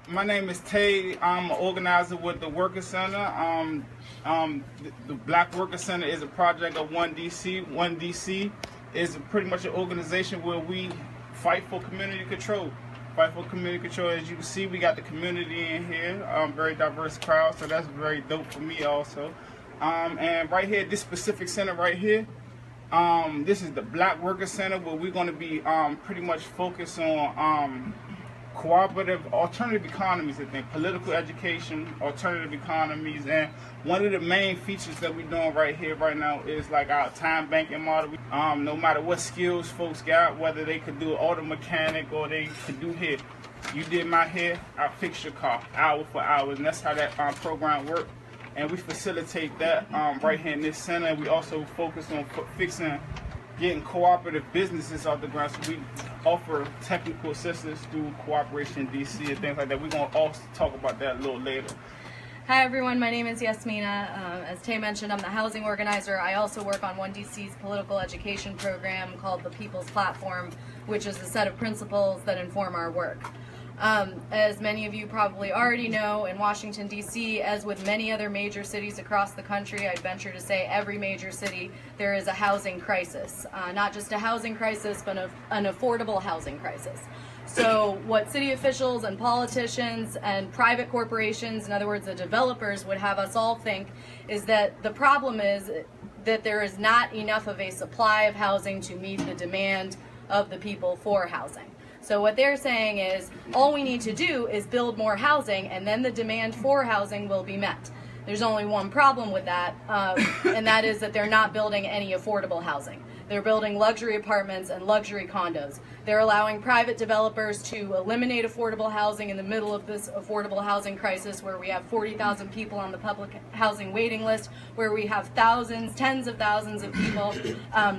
My name is Tay. I'm an organizer with the Worker Center. The Black Worker Center is a project of 1DC. 1DC is pretty much an organization where we fight for community control. Fight for community control. As you can see, we got the community in here. Very diverse crowd, so that's very dope for me also. And right here, this specific center right here, this is the Black Worker Center, where we're going to be pretty much focused on cooperative alternative economies, I think, political education, alternative economies. And one of the main features that we're doing right here right now is like our time banking model. No matter what skills folks got, whether they could do auto mechanic or they could do hair, you did my hair, I'll fix your car hour for hour. And that's how that program works. And we facilitate that right here in this center. And we also focus on getting cooperative businesses off the ground. So we offer technical assistance through Cooperation DC and things like that. We're going to also talk about that a little later. Hi everyone, my name is Yasmina. As Tay mentioned, I'm the housing organizer. I also work on 1DC's political education program called the People's Platform, which is a set of principles that inform our work. As many of you probably already know, in Washington, D.C., as with many other major cities across the country, I'd venture to say every major city, there is a housing crisis. Not just a housing crisis, but an affordable housing crisis. So what city officials and politicians and private corporations, in other words, the developers, would have us all think is that the problem is that there is not enough of a supply of housing to meet the demand of the people for housing. So what they're saying is all we need to do is build more housing and then the demand for housing will be met. There's only one problem with that, and that is that they're not building any affordable housing. They're building luxury apartments and luxury condos. They're allowing private developers to eliminate affordable housing in the middle of this affordable housing crisis, where we have 40,000 people on the public housing waiting list, where we have thousands, tens of thousands of people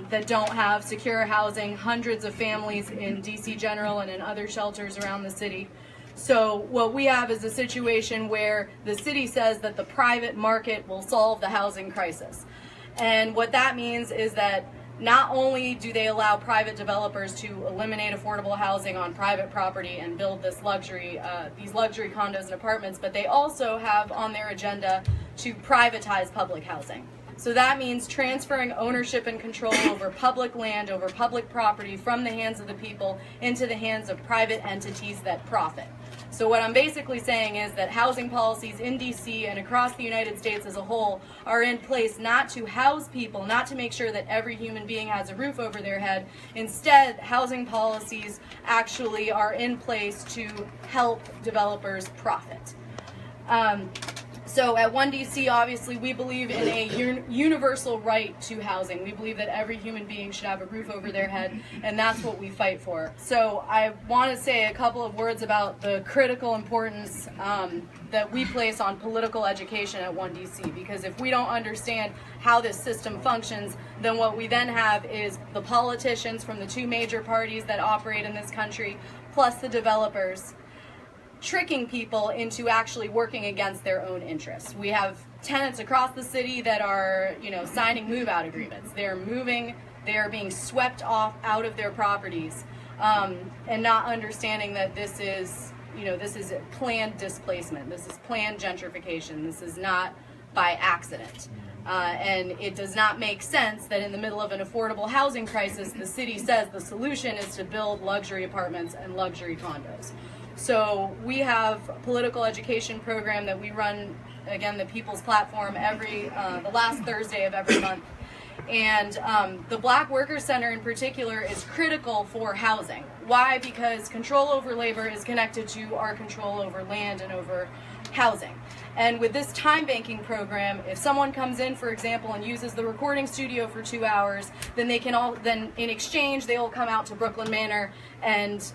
that don't have secure housing, hundreds of families in DC General and in other shelters around the city. So what we have is a situation where the city says that the private market will solve the housing crisis. And what that means is that not only do they allow private developers to eliminate affordable housing on private property and build this these luxury condos and apartments, but they also have on their agenda to privatize public housing. So that means transferring ownership and control over public land, over public property from the hands of the people into the hands of private entities that profit. So what I'm basically saying is that housing policies in DC and across the United States as a whole are in place not to house people, not to make sure that every human being has a roof over their head. Instead, housing policies actually are in place to help developers profit. So at 1DC, obviously, we believe in a universal right to housing. We believe that every human being should have a roof over their head, and that's what we fight for. So I want to say a couple of words about the critical importance that we place on political education at 1DC, because if we don't understand how this system functions, then what we then have is the politicians from the two major parties that operate in this country, plus the developers, tricking people into actually working against their own interests. We have tenants across the city that are, signing move-out agreements. They're moving, they're being swept out of their properties, and not understanding that this is planned displacement. This is planned gentrification. This is not by accident. And it does not make sense that in the middle of an affordable housing crisis, the city says the solution is to build luxury apartments and luxury condos. So we have a political education program that we run, again, the People's Platform, the last Thursday of every month. And the Black Worker Center in particular is critical for housing. Why? Because control over labor is connected to our control over land and over housing. And with this time banking program, if someone comes in, for example, and uses the recording studio for 2 hours, then then in exchange, they will come out to Brooklyn Manor and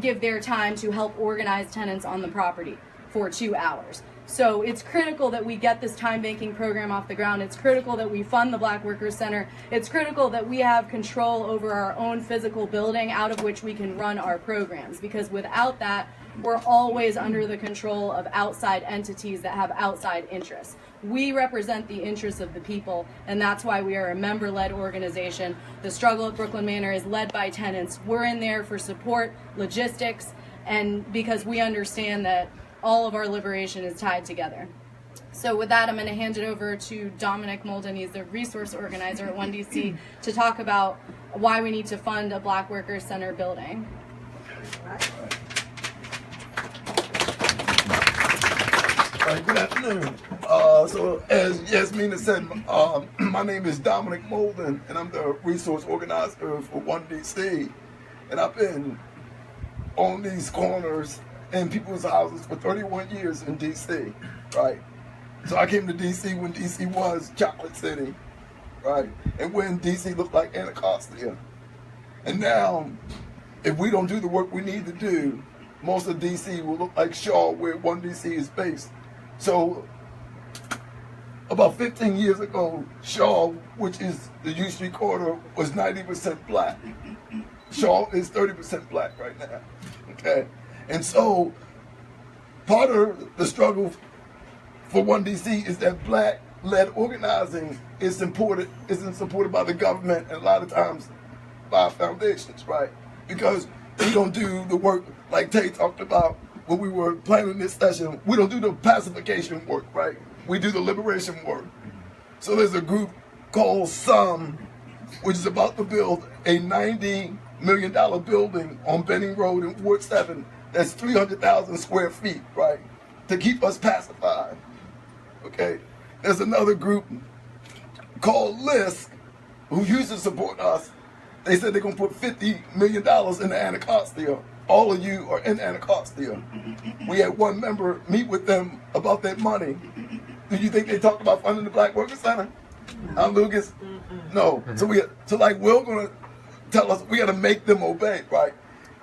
give their time to help organize tenants on the property for 2 hours. So it's critical that we get this time banking program off the ground. It's critical that we fund the Black Workers Center. It's critical that we have control over our own physical building out of which we can run our programs, because without that, we're always under the control of outside entities that have outside interests. We represent the interests of the people, and that's why we are a member-led organization. The struggle at Brooklyn Manor is led by tenants. We're in there for support, logistics, and because we understand that all of our liberation is tied together. So with that, I'm going to hand it over to Dominic Molden. He's the resource organizer at 1DC to talk about why we need to fund a Black Workers Center building. Good afternoon. So as Yasmina said, my name is Dominic Molden, and I'm the resource organizer for 1DC. And I've been on these corners in people's houses for 31 years in DC, right? So I came to DC when DC was Chocolate City, right? And when DC looked like Anacostia. And now, if we don't do the work we need to do, most of DC will look like Shaw, where 1DC is based. So, about 15 years ago, Shaw, which is the U Street corridor, was 90% black. Shaw is 30% black right now, okay? And so, part of the struggle for 1DC is that black-led organizing isn't supported by the government, and a lot of times by foundations, right? Because they don't do the work like Tay talked about when we were planning this session. We don't do the pacification work, right? We do the liberation work. So there's a group called SUM, which is about to build a $90 million building on Benning Road in Ward 7 that's 300,000 square feet, right? To keep us pacified, okay? There's another group called LISC who used to support us. They said they're gonna put $50 million in the Anacostia. All of you are in Anacostia. We had one member meet with them about that money. Do you think they talked about funding the Black Workers Center? Lucas? No. So Will gonna tell us we gotta make them obey, right?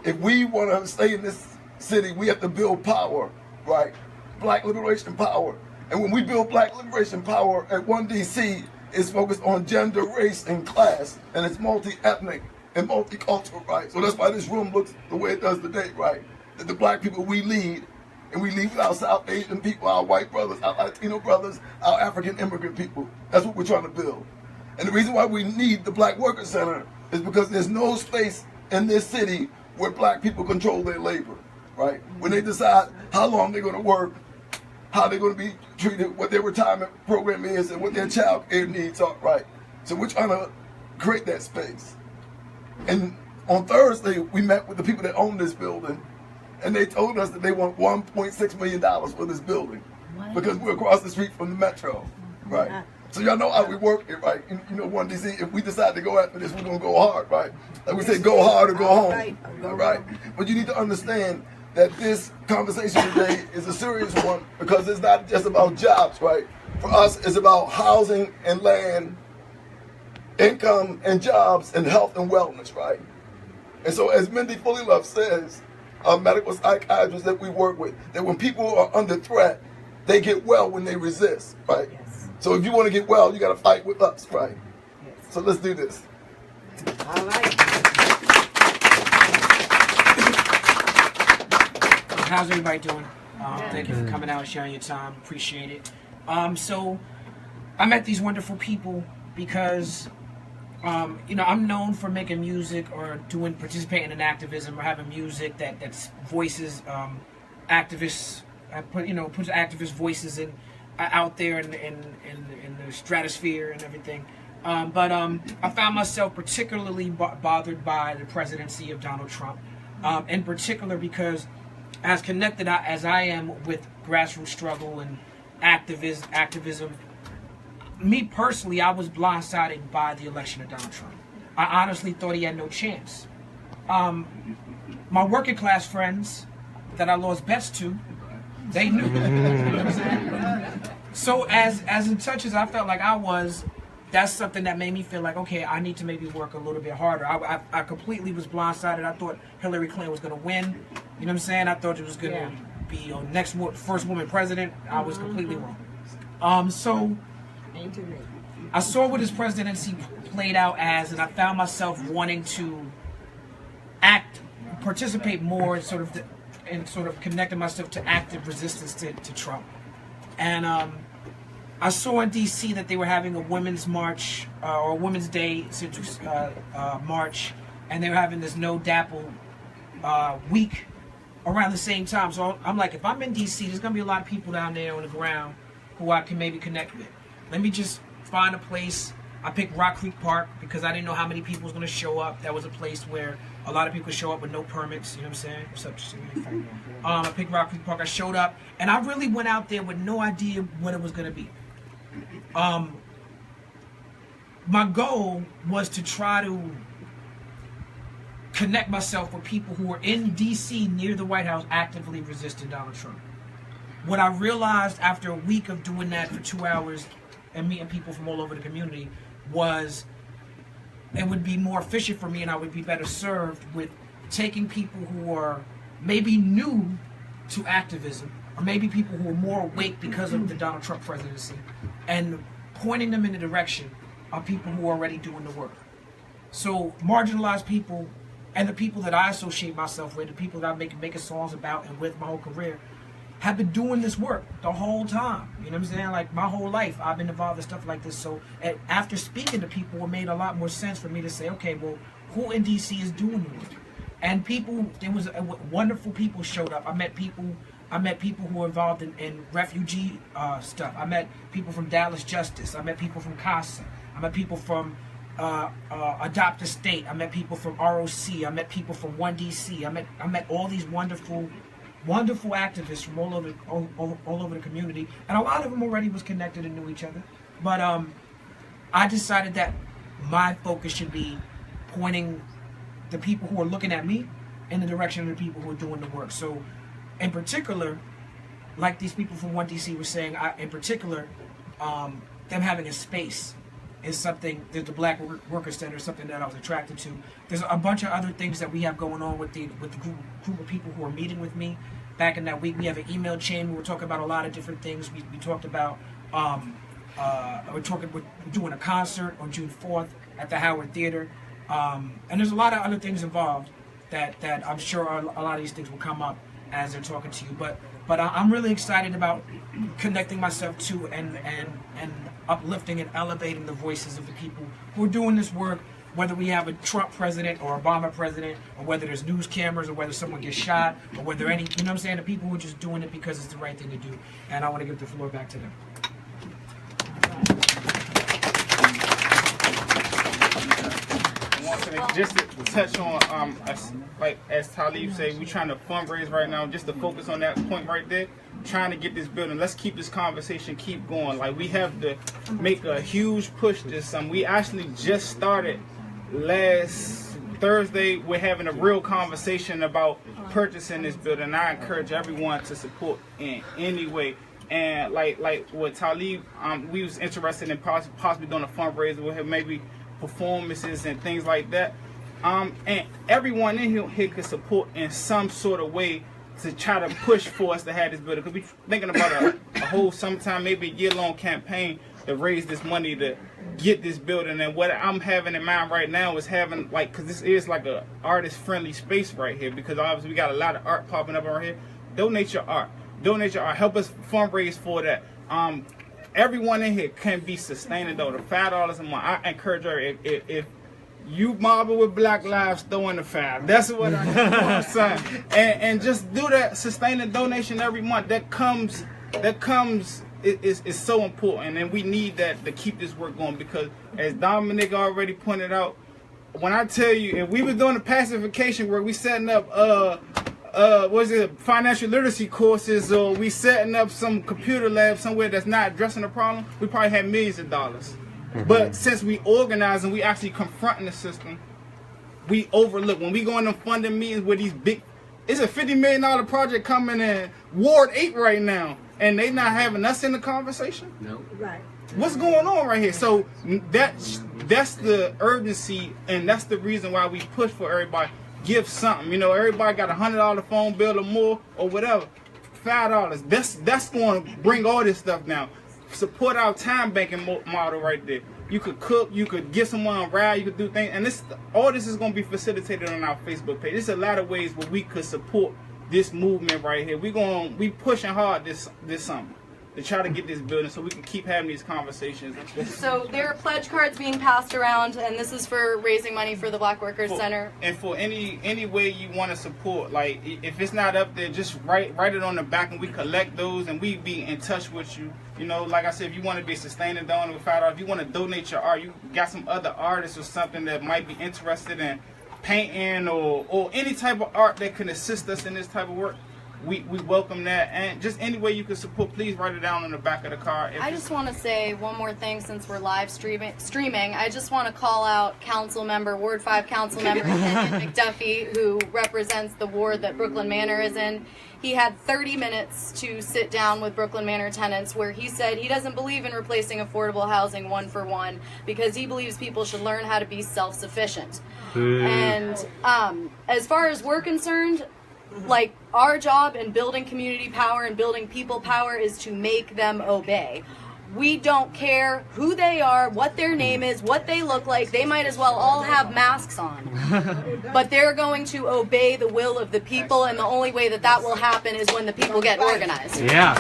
If we wanna stay in this city, we have to build power, right? Black liberation power. And when we build black liberation power at 1DC, it's focused on gender, race, and class, and it's multi-ethnic and multicultural, right? So that's why this room looks the way it does today, right? That the black people we lead, and we lead with our South Asian people, our white brothers, our Latino brothers, our African immigrant people. That's what we're trying to build. And the reason why we need the Black Workers Center is because there's no space in this city where black people control their labor, right? When they decide how long they're gonna work, how they're going to be treated, what their retirement program is, and what their child care needs are, right? So we're trying to create that space. And on Thursday, we met with the people that own this building, and they told us that they want $1.6 million for this building. What? Because we're across the street from the Metro, right? So y'all know how we work it, right? You know, 1DC, if we decide to go after this, we're going to go hard, right? Like we say, go hard or go home, all right? But you need to understand that this conversation today is a serious one because it's not just about jobs, right? For us, it's about housing and land, income and jobs, and health and wellness, right? And so as Mindy Fullylove says, our medical psychiatrists that we work with, that when people are under threat, they get well when they resist, right? Yes. So if you want to get well, you got to fight with us, right? Yes. So let's do this. All right. How's everybody doing? Thank you for coming out and sharing your time. Appreciate it. So I met these wonderful people because, I'm known for making music or participating in activism or having music that's voices activists. Puts activist voices out there in the stratosphere and everything. But I found myself particularly bothered by the presidency of Donald Trump, in particular because as connected as I am with grassroots struggle and activism, me personally, I was blindsided by the election of Donald Trump. I honestly thought he had no chance. My working class friends that I lost bets to, they knew. So as in touch as I felt like I was, that's something that made me feel like, okay, I need to maybe work a little bit harder. I completely was blindsided. I thought Hillary Clinton was going to win. You know what I'm saying? I thought it was going to be first woman president. I was completely wrong. So I saw what his presidency played out as, and I found myself wanting to participate more in sort of connecting myself to active resistance to Trump. And I saw in D.C. that they were having a women's march or a women's day march, and they were having this No Dapple week around the same time. So I'm like, if I'm in DC, there's gonna be a lot of people down there on the ground who I can maybe connect with. Let me just find a place. I picked Rock Creek Park because I didn't know how many people was gonna show up. That was a place where a lot of people show up with no permits. You know what I'm saying? What's up, Jimmy? I picked Rock Creek Park. I showed up, and I really went out there with no idea what it was gonna be. My goal was to try to connect myself with people who were in DC near the White House actively resisting Donald Trump. What I realized after a week of doing that for 2 hours and meeting people from all over the community was it would be more efficient for me, and I would be better served with taking people who are maybe new to activism, or maybe people who are more awake because of the Donald Trump presidency, and pointing them in the direction of people who are already doing the work. So marginalized people and the people that I associate myself with, the people that I'm making songs about and with my whole career, have been doing this work the whole time. You know what I'm saying? Like, my whole life, I've been involved in stuff like this. So after speaking to people, it made a lot more sense for me to say, okay, well, who in DC is doing the work? And people, there was wonderful people showed up. I met people who were involved in refugee stuff. I met people from Dallas Justice. I met people from CASA. I met people from Adopt a State. I met people from ROC. I met people from 1DC. I met all these wonderful activists from all over the community, and a lot of them already was connected and knew each other. But I decided that my focus should be pointing the people who are looking at me in the direction of the people who are doing the work. So, in particular, like these people from 1DC were saying, in particular, them having a space is something. There's the Black Worker Center, something that I was attracted to. There's a bunch of other things that we have going on with the group of people who are meeting with me. Back in that week, we have an email chain. We were talking about a lot of different things. We talked about we're doing a concert on June 4th at the Howard Theater, and there's a lot of other things involved that I'm sure a lot of these things will come up as they're talking to you. But I'm really excited about connecting myself to and uplifting and elevating the voices of the people who are doing this work, whether we have a Trump president or Obama president, or whether there's news cameras, or whether someone gets shot, or whether you know what I'm saying, the people who are just doing it because it's the right thing to do. And I want to give the floor back to them. Just to touch on, as Talib said, we're trying to fundraise right now, just to focus on that point right there, trying to get this building. Let's keep this conversation keep going. Like, we have to make a huge push this summer. We actually just started last Thursday. We're having a real conversation about purchasing this building. I encourage everyone to support in any way. And like what Talib, we was interested in possibly doing a fundraiser with him, maybe performances and things like that. And everyone in here could support in some sort of way to try to push for us to have this building. Because we're thinking about a whole sometime, maybe a year-long campaign to raise this money to get this building. And what I'm having in mind right now is having, because this is like a artist-friendly space right here, because obviously we got a lot of art popping up right here. Donate your art. Donate your art. Help us fundraise for that. Everyone in here can be sustaining though. The $5 a month. I encourage her, if you mobbing with Black Lives, throw in the $5. That's what I'm saying. And just do that sustaining donation every month. That comes is so important, and we need that to keep this work going, because as Dominic already pointed out, when I tell you, if we were doing a pacification where we setting up financial literacy courses, or we setting up some computer lab somewhere that's not addressing the problem, we probably had millions of dollars. But since we organize and we actually confronting the system, we overlook. When we go in them funding meetings with these big, it's a $50 million project coming in Ward 8 right now, and they not having us in the conversation? No. Right. What's going on right here? So that's the urgency, and that's the reason why we push for everybody. Give something. Everybody got a $100 phone bill or more or whatever. $5. That's going to bring all this stuff down. Support our time banking model right there. You could cook, you could get someone on ride, you could do things, and all this is going to be facilitated on our Facebook page. There's a lot of ways where we could support this movement right here. We pushing hard this summer. to try to get this building so we can keep having these conversations. So there are pledge cards being passed around, and this is for raising money for the Black Workers Center. And for any way you want to support, like if it's not up there, just write it on the back, and we collect those, and we be in touch with you. You know, like I said, if you want to be a sustaining donor with $5, if you want to donate your art, you got some other artists or something that might be interested in painting or any type of art that can assist us in this type of work. We welcome that, and just any way you can support, please write it down on the back of the card. I just want to say one more thing since we're live streaming. I just want to call out Ward 5 Council Member Kenyon McDuffie, who represents the ward that Brooklyn Manor is in. He had 30 minutes to sit down with Brooklyn Manor tenants where he said he doesn't believe in replacing affordable housing one for one because he believes people should learn how to be self-sufficient. And as far as we're concerned, like, our job in building community power and building people power is to make them obey. We don't care who they are, what their name is, what they look like. They might as well all have masks on. But they're going to obey the will of the people, and the only way that will happen is when the people get organized. Yeah.